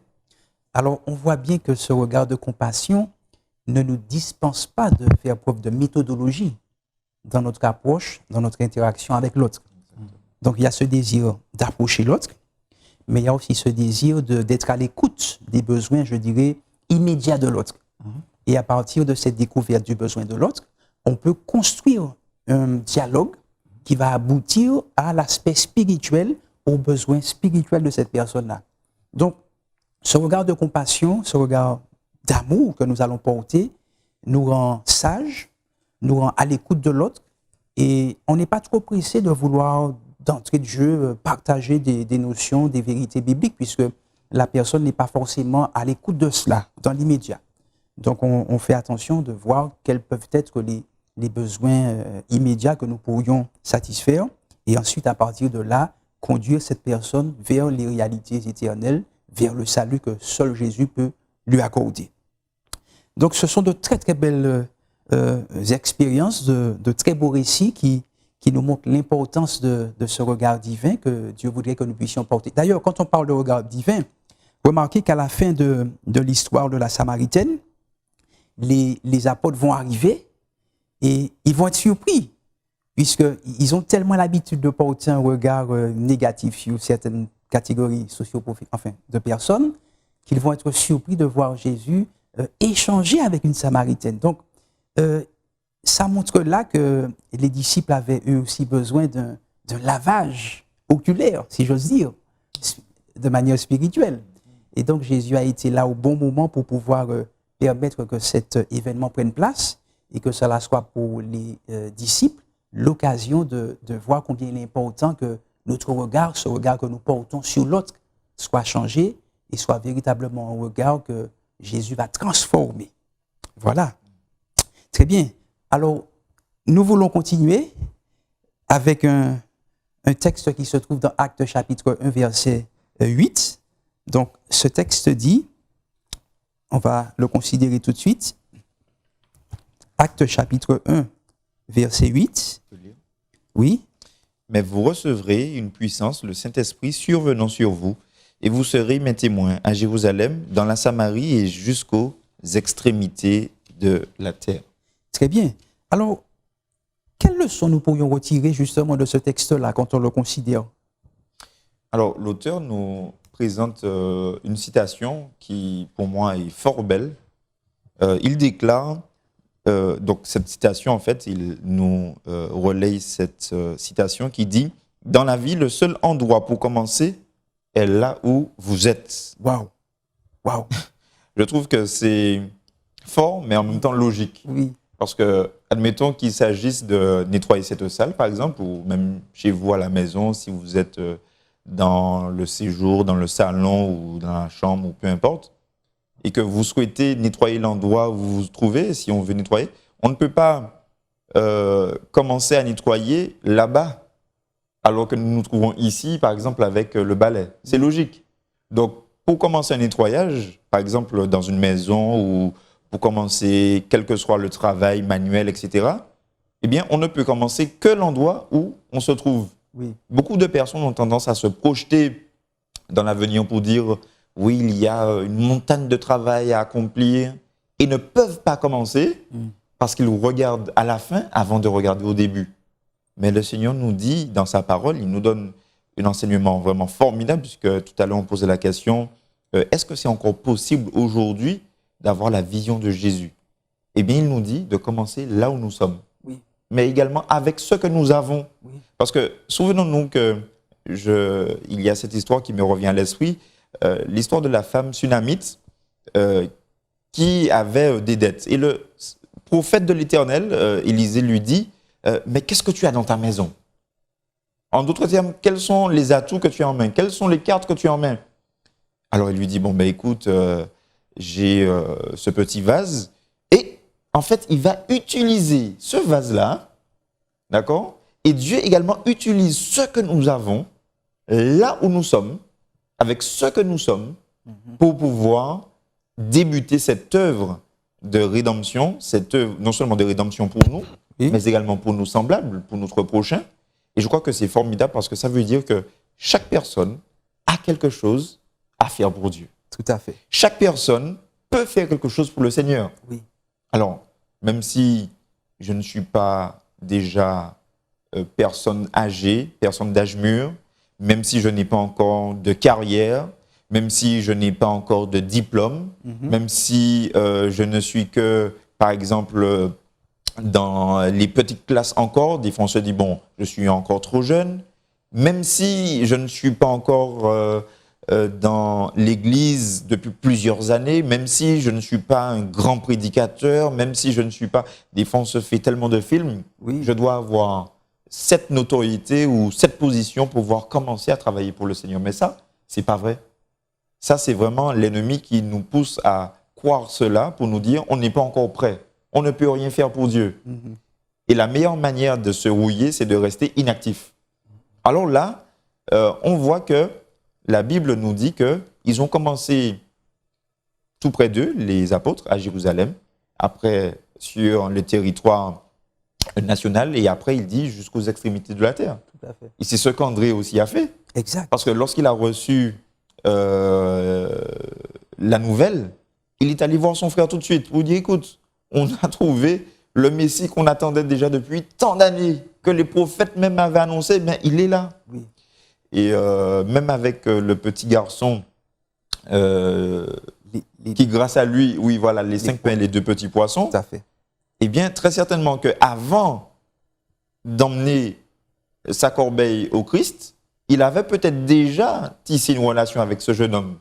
Alors, on voit bien que ce regard de compassion ne nous dispense pas de faire preuve de méthodologie dans notre approche, dans notre interaction avec l'autre. Donc, il y a ce désir d'approcher l'autre, mais il y a aussi ce désir d'être à l'écoute des besoins, je dirais, immédiats de l'autre. Et à partir de cette découverte du besoin de l'autre, on peut construire un dialogue qui va aboutir à l'aspect spirituel, aux besoins spirituels de cette personne-là. Donc, ce regard de compassion, ce regard d'amour que nous allons porter, nous rend sages, nous rend à l'écoute de l'autre, et on n'est pas trop pressé de vouloir, d'entrée de jeu, partager des notions, des vérités bibliques, puisque la personne n'est pas forcément à l'écoute de cela, dans l'immédiat. Donc, on fait attention de voir quels peuvent être les besoins immédiats que nous pourrions satisfaire, et ensuite, à partir de là, conduire cette personne vers les réalités éternelles, vers le salut que seul Jésus peut lui accorder. Donc, ce sont de très, très belles expériences, de très beaux récits qui nous montrent l'importance de ce regard divin que Dieu voudrait que nous puissions porter. D'ailleurs, quand on parle de regard divin, remarquez qu'à la fin de l'histoire de la Samaritaine, les apôtres vont arriver et ils vont être surpris, puisqu'ils ont tellement l'habitude de porter un regard négatif sur certaines catégories de personnes, qu'ils vont être surpris de voir Jésus échanger avec une Samaritaine. Donc, ça montre là que les disciples avaient eux aussi besoin d'un lavage oculaire, si j'ose dire, de manière spirituelle. Et donc, Jésus a été là au bon moment pour pouvoir permettre que cet événement prenne place et que cela soit pour les disciples l'occasion de voir combien il est important que notre regard, ce regard que nous portons sur l'autre, soit changé et soit véritablement un regard que Jésus va transformer. Voilà. Très bien. Alors, nous voulons continuer avec un texte qui se trouve dans Actes chapitre 1, verset 8. Donc, ce texte dit, on va le considérer tout de suite, Actes chapitre 1, verset 8. Oui. Mais vous recevrez une puissance, le Saint-Esprit survenant sur vous, et vous serez mes témoins à Jérusalem, dans la Samarie et jusqu'aux extrémités de la terre. Très bien. Alors, quelles leçons nous pourrions retirer justement de ce texte-là quand on le considère? Alors, l'auteur nous présente une citation qui, pour moi, est fort belle. Il déclare, donc cette citation, en fait, il nous relaye cette citation qui dit « Dans la vie, le seul endroit pour commencer est là où vous êtes. » Waouh! Waouh! Je trouve que c'est fort, mais en même temps logique. Oui. Parce que, admettons qu'il s'agisse de nettoyer cette salle, par exemple, ou même chez vous à la maison, si vous êtes dans le séjour, dans le salon ou dans la chambre, ou peu importe, et que vous souhaitez nettoyer l'endroit où vous vous trouvez, si on veut nettoyer, on ne peut pas commencer à nettoyer là-bas, alors que nous nous trouvons ici, par exemple, avec le balai. C'est logique. Donc, pour commencer un nettoyage, par exemple, dans une maison ou pour commencer, quel que soit le travail manuel, etc., eh bien, on ne peut commencer que l'endroit où on se trouve. Oui. Beaucoup de personnes ont tendance à se projeter dans l'avenir pour dire « oui, il y a une montagne de travail à accomplir » et ne peuvent pas commencer parce qu'ils regardent à la fin avant de regarder au début. Mais le Seigneur nous dit dans sa parole, il nous donne un enseignement vraiment formidable, puisque tout à l'heure on posait la question est-ce que c'est encore possible aujourd'hui d'avoir la vision de Jésus? Eh bien, il nous dit de commencer là où nous sommes, Oui. mais également avec ce que nous avons. Oui. Parce que souvenons-nous que il y a cette histoire qui me revient à l'esprit, l'histoire de la femme sunamite qui avait des dettes. Et le prophète de l'Éternel, Élisée, lui dit mais qu'est-ce que tu as dans ta maison? En d'autres termes, quels sont les atouts que tu as en main? Quelles sont les cartes que tu as en main? Alors il lui dit, bon, ben écoute, j'ai ce petit vase. Et en fait, il va utiliser ce vase-là, d'accord? Et Dieu également utilise ce que nous avons, là où nous sommes, avec ce que nous sommes, pour pouvoir débuter cette œuvre de rédemption, cette œuvre non seulement de rédemption pour nous, Oui. mais également pour nos semblables, pour notre prochain. Et je crois que c'est formidable parce que ça veut dire que chaque personne a quelque chose à faire pour Dieu. Tout à fait. Chaque personne peut faire quelque chose pour le Seigneur. Oui. Alors, même si je ne suis pas déjà personne âgée, personne d'âge mûr, même si je n'ai pas encore de carrière, même si je n'ai pas encore de diplôme, même si je ne suis que, par exemple, dans les petites classes encore, des fois on se dit, bon, je suis encore trop jeune, même si je ne suis pas encore dans l'église depuis plusieurs années, même si je ne suis pas un grand prédicateur, même si je ne suis pas... Des fois on se fait tellement de films, Oui. je dois avoir cette notoriété ou cette position pour pouvoir commencer à travailler pour le Seigneur. Mais ça, c'est pas vrai. Ça, c'est vraiment l'ennemi qui nous pousse à croire cela pour nous dire on n'est pas encore prêt, on ne peut rien faire pour Dieu. Et la meilleure manière de se rouiller, c'est de rester inactif. Alors là, on voit que la Bible nous dit qu'ils ont commencé tout près d'eux, les apôtres, à Jérusalem, après sur le territoire national, et après il dit jusqu'aux extrémités de la terre. Tout à fait. Et c'est ce qu'André aussi a fait. Exact. Parce que lorsqu'il a reçu la nouvelle, il est allé voir son frère tout de suite pour lui dire, écoute, on a trouvé le Messie qu'on attendait déjà depuis tant d'années, que les prophètes même avaient annoncé, mais il est là. Oui. Et même avec le petit garçon qui, grâce à lui, oui, voilà, les 5 pains et les 2 petits poissons, Tout à fait. eh bien, très certainement qu'avant d'emmener sa corbeille au Christ, il avait peut-être déjà tissé une relation avec ce jeune homme.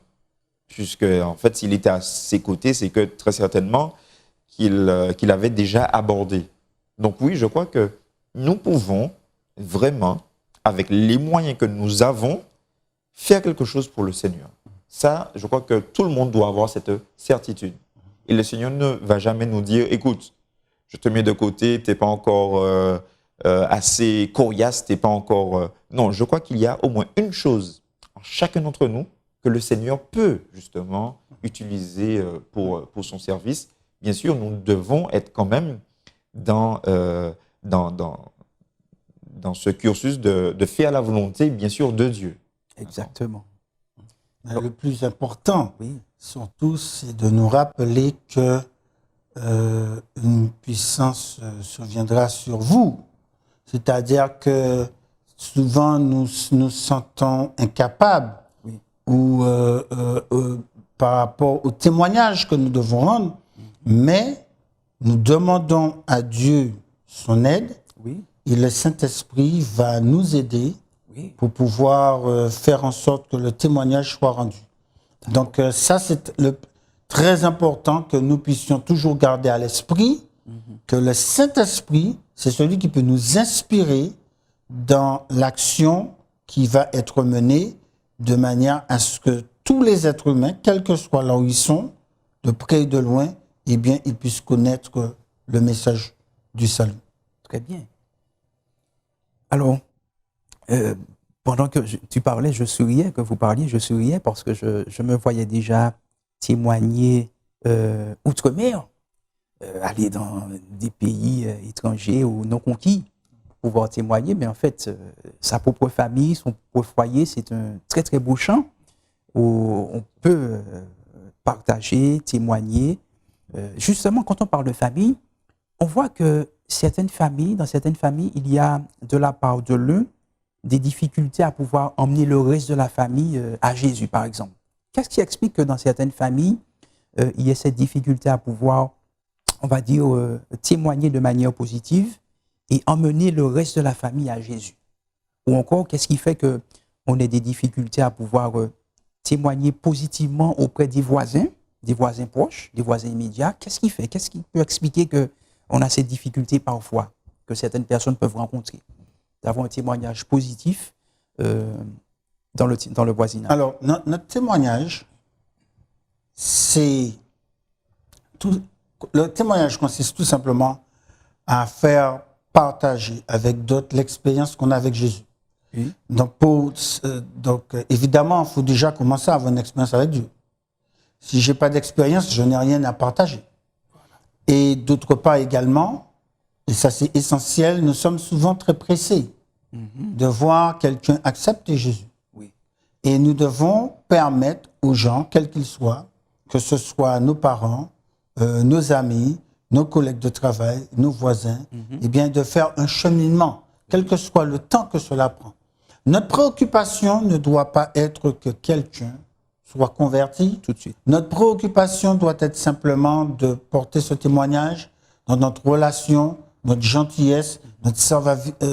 Puisque, en fait, s'il était à ses côtés, c'est que très certainement qu'il avait déjà abordé. Donc oui, je crois que nous pouvons vraiment, avec les moyens que nous avons, faire quelque chose pour le Seigneur. Ça, je crois que tout le monde doit avoir cette certitude. Et le Seigneur ne va jamais nous dire, écoute, je te mets de côté, tu n'es pas encore assez coriace, tu n'es pas encore... Non, je crois qu'il y a au moins une chose en chacun d'entre nous que le Seigneur peut justement utiliser pour son service. Bien sûr, nous devons être quand même dans ce cursus de faire la volonté, bien sûr, de Dieu. Exactement. Mais le plus important, Oui. surtout, c'est de nous rappeler que une puissance surviendra sur vous. C'est-à-dire que souvent, nous nous sentons incapables Oui. ou par rapport au témoignage que nous devons rendre, mais nous demandons à Dieu son aide Oui. et le Saint-Esprit va nous aider Oui. pour pouvoir faire en sorte que le témoignage soit rendu. Donc ça, c'est très important que nous puissions toujours garder à l'esprit que le Saint-Esprit, c'est celui qui peut nous inspirer dans l'action qui va être menée de manière à ce que tous les êtres humains, quel que soit là où ils sont, de près et de loin, eh bien, ils puissent connaître le message du salut. Très bien. Alors, pendant que tu parlais, je souriais, que vous parliez, je souriais parce que je me voyais déjà témoigner outre-mer, aller dans des pays étrangers ou non conquis pour pouvoir témoigner, mais en fait, sa propre famille, son propre foyer, c'est un très très beau champ où on peut partager, témoigner. Justement, quand on parle de famille, on voit que dans certaines familles, il y a de la part de l'un des difficultés à pouvoir emmener le reste de la famille à Jésus, par exemple. Qu'est-ce qui explique que dans certaines familles, il y ait cette difficulté à pouvoir, on va dire, témoigner de manière positive et emmener le reste de la famille à Jésus? Ou encore, qu'est-ce qui fait qu'on ait des difficultés à pouvoir témoigner positivement auprès des voisins proches, des voisins immédiats? Qu'est-ce qui peut expliquer qu'on a cette difficulté parfois que certaines personnes peuvent rencontrer? Nous avons un témoignage positif dans le voisinage. Alors, notre témoignage, le témoignage consiste tout simplement à faire partager avec d'autres l'expérience qu'on a avec Jésus. Oui. Donc, évidemment, il faut déjà commencer à avoir une expérience avec Dieu. Si je n'ai pas d'expérience, je n'ai rien à partager. Et d'autre part également, et ça c'est essentiel, nous sommes souvent très pressés de voir quelqu'un accepter Jésus. Oui. Et nous devons permettre aux gens, quels qu'ils soient, que ce soit nos parents, nos amis, nos collègues de travail, nos voisins, eh bien, de faire un cheminement, quel que soit le temps que cela prend. Notre préoccupation ne doit pas être que quelqu'un soit converti. Tout de suite. Notre préoccupation doit être simplement de porter ce témoignage dans notre relation, notre gentillesse, notre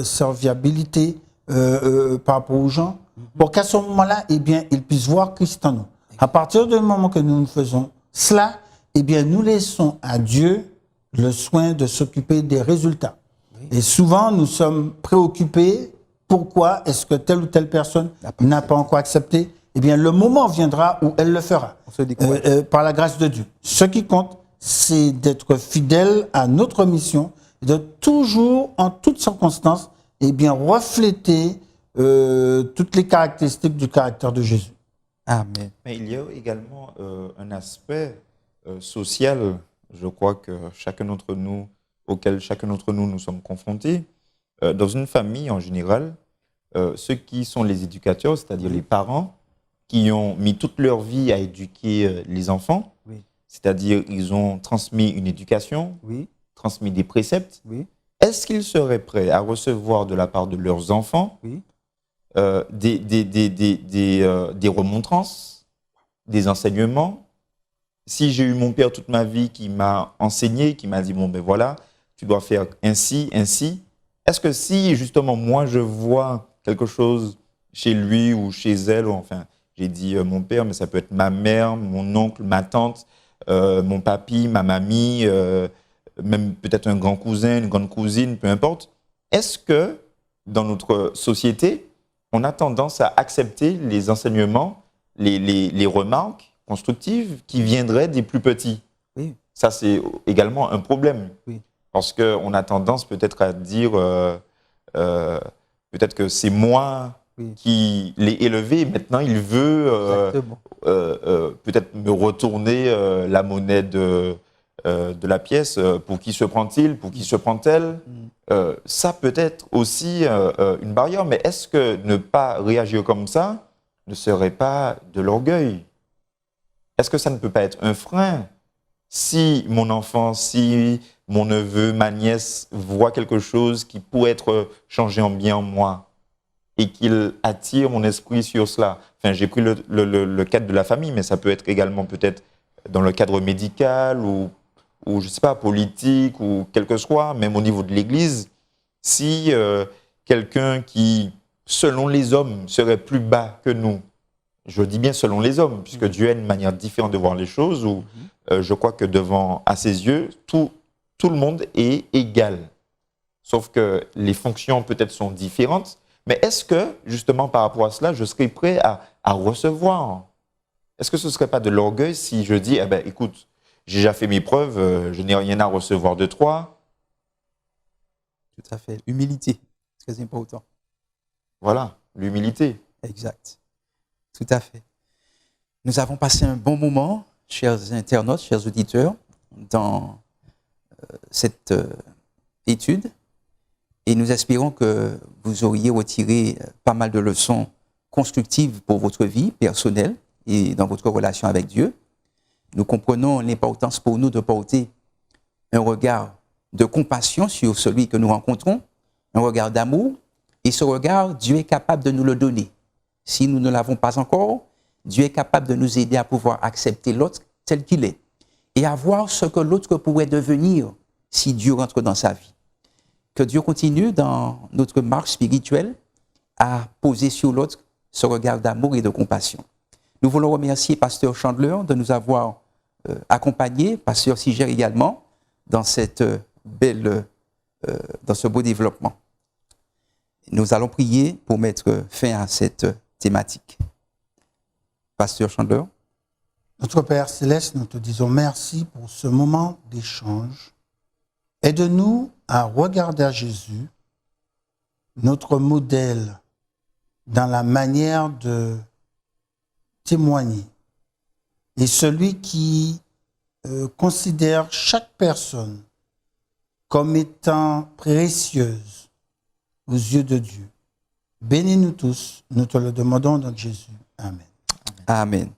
serviabilité par rapport aux gens, pour qu'à ce moment-là, eh bien, ils puissent voir Christ en nous. À partir du moment que nous faisons cela, eh bien, nous laissons à Dieu le soin de s'occuper des résultats. Oui. Et souvent, nous sommes préoccupés. Pourquoi est-ce que telle ou telle personne n'a pas encore accepté? Eh bien, le moment viendra où elle le fera, par la grâce de Dieu. Ce qui compte, c'est d'être fidèle à notre mission, de toujours, en toutes circonstances, eh bien, refléter toutes les caractéristiques du caractère de Jésus. Amen. Mais il y a également un aspect social, je crois que auquel chacun d'entre nous nous sommes confrontés. Dans une famille, en général, ceux qui sont les éducateurs, c'est-à-dire les parents, qui ont mis toute leur vie à éduquer les enfants, oui. C'est-à-dire ils ont transmis une éducation, oui. transmis des préceptes. Oui. Est-ce qu'ils seraient prêts à recevoir de la part de leurs enfants oui. Des remontrances, des enseignements? Si j'ai eu mon père toute ma vie qui m'a enseigné, qui m'a dit, bon ben voilà, tu dois faire ainsi, ainsi. Est-ce que si justement moi je vois quelque chose chez lui ou chez elle, ou enfin j'ai dit mon père, mais ça peut être ma mère, mon oncle, ma tante, mon papy, ma mamie, même peut-être un grand cousin, une grande cousine, peu importe. Est-ce que dans notre société, on a tendance à accepter les enseignements, les remarques constructives qui viendraient des plus petits? Oui. Ça, c'est également un problème. Oui. Parce qu'on a tendance peut-être à dire, peut-être que c'est moi qui l'ai élevé, maintenant il veut peut-être me retourner la monnaie de la pièce. Pour qui se prend-il? Pour qui se prend-elle? Ça peut être aussi une barrière, mais est-ce que ne pas réagir comme ça ne serait pas de l'orgueil? Est-ce que ça ne peut pas être un frein? Si mon enfant, si mon neveu, ma nièce voit quelque chose qui pourrait être changé en bien en moi et qu'il attire mon esprit sur cela. Enfin, j'ai pris le cadre de la famille, mais ça peut être également peut-être dans le cadre médical ou je ne sais pas, politique ou quel que soit, même au niveau de l'Église. Si quelqu'un qui, selon les hommes, serait plus bas que nous, je dis bien selon les hommes, puisque Dieu a une manière différente de voir les choses, où je crois que à ses yeux, tout le monde est égal. Sauf que les fonctions peut-être sont différentes. Mais est-ce que, justement, par rapport à cela, je serais prêt à recevoir? Est-ce que ce ne serait pas de l'orgueil si je dis, eh ben, écoute, j'ai déjà fait mes preuves, je n'ai rien à recevoir de toi? Tout à fait. Humilité, c'est très important. Voilà, l'humilité. Exact. Tout à fait. Nous avons passé un bon moment, chers internautes, chers auditeurs, dans cette étude. Et nous espérons que vous auriez retiré pas mal de leçons constructives pour votre vie personnelle et dans votre relation avec Dieu. Nous comprenons l'importance pour nous de porter un regard de compassion sur celui que nous rencontrons, un regard d'amour. Et ce regard, Dieu est capable de nous le donner. Si nous ne l'avons pas encore, Dieu est capable de nous aider à pouvoir accepter l'autre tel qu'il est et à voir ce que l'autre pourrait devenir si Dieu rentre dans sa vie. Que Dieu continue dans notre marche spirituelle à poser sur l'autre ce regard d'amour et de compassion. Nous voulons remercier Pasteur Chandler de nous avoir accompagnés, Pasteur Siger également, dans ce beau développement. Nous allons prier pour mettre fin à cette thématique. Pasteur Chandler. Notre Père Céleste, nous te disons merci pour ce moment d'échange. Aide-nous à regarder à Jésus, notre modèle, dans la manière de témoigner. Et celui qui considère chaque personne comme étant précieuse aux yeux de Dieu. Bénis-nous tous, nous te le demandons dans Jésus. Amen. Amen.